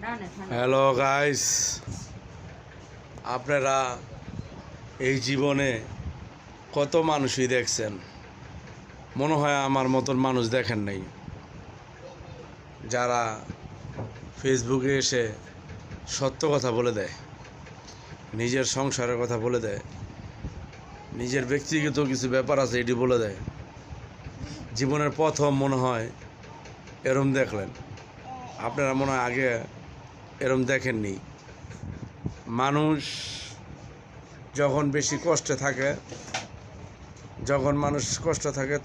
Hello guys, আপনারা এই জীবনে কত মানুষই দেখছেন, মনে হয় আমার মতন মানুষ দেখেন নাই। যারা ফেসবুকে এসে সত্য কথা বলে দেয়, নিজের সংসারের কথা বলে দেয়, নিজের ব্যক্তিগত কিছু ব্যাপার আছে এটি বলে দেয়। জীবনের প্রথম মনে হয় এরম দেখলেন, আপনারা মনে হয় আগে এরম দেখেননি। মানুষ যখন বেশি কষ্টে থাকে, যখন মানুষ কষ্ট থাকে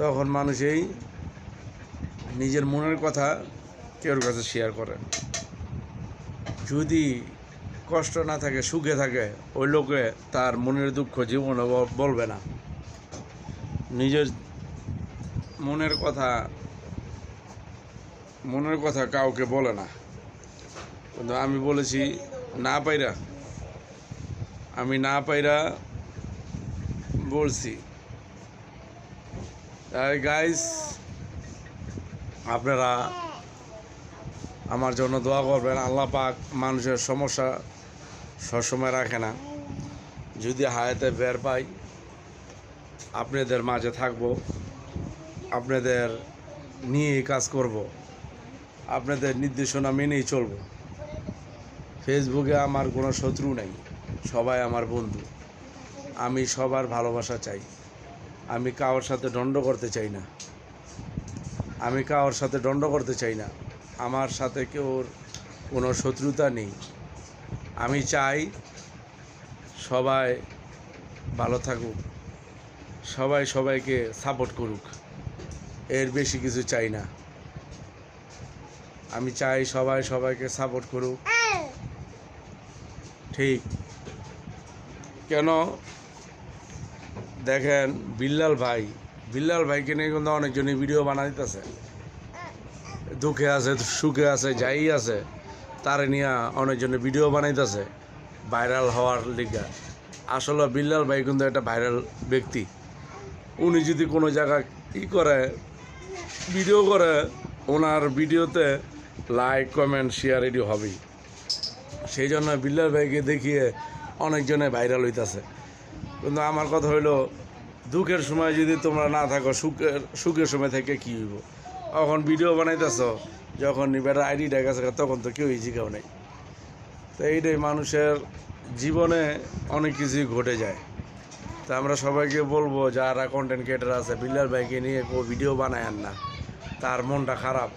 তখন মানুষেই নিজের মনের কথা কেউর কাছে শেয়ার করে। যদি কষ্ট না থাকে, সুখে থাকে, ওই লোকে তার মনের দুঃখ জীবনে বলবে না। নিজের মনের কথা কাউকে বলে না। কিন্তু আমি বলেছি আমি না পাইরা বলছি। তাই গাইস, আপনারা আমার জন্য দোয়া করবেন। আল্লাহ পাক মানুষের সমস্যা সবসময় রাখে না। যদি হায়াতে বের পাই, আপনাদের মাঝে থাকবো, আপনাদের নিয়েই কাজ করব, আপনাদের নির্দেশনা মেনেই চলব। ফেসবুকে আমার কোনো শত্রু নাই, সবাই আমার বন্ধু। আমি সবার ভালোবাসা চাই। আমি কারোর সাথে দ্বন্দ্ব করতে চাই না। আমার সাথে কেউর কোনো শত্রুতা নেই। আমি চাই সবাই ভালো থাকুক, সবাই সবাইকে সাপোর্ট করুক, এর বেশি কিছু চাই না। আমি চাই সবাই সবাইকে সাপোর্ট করুক। ঠিক কেন দেখেন, বিল্লাল ভাইকে নিয়ে কিন্তু অনেকজনই ভিডিও বানাইতেছে। দুঃখে আছে, সুখে আছে, যাই আছে, তারে নিয়ে অনেকজনে ভিডিও বানাইতেছে ভাইরাল হওয়ার লিগা। আসলে বিল্লাল ভাই কিন্তু একটা ভাইরাল ব্যক্তি। উনি যদি কোনো জায়গায় ভিডিও করে, ওনার ভিডিওতে লাইক, কমেন্ট, শেয়ার এটি হবেই। সেই জন্য বিল্লাল ভাইকে দেখিয়ে অনেকজনে ভাইরাল হইতেছে। কিন্তু আমার কথা হইলো, দুঃখের সময় যদি তোমরা না থাকো, সুখের সময় থেকে কী হইব? এখন ভিডিও বানাইতেছ, যখন বেটার আইডিটা গেছে তখন তো কেউই জিগাও নাই। তো এইটাই, মানুষের জীবনে অনেক কিছুই ঘটে যায়। তা আমরা সবাইকে বলবো, যারা কন্টেন্ট ক্রিয়েটার আছে, বিল্লাল ভাইকে নিয়ে ভিডিও বানায় না, তার মনটা খারাপ।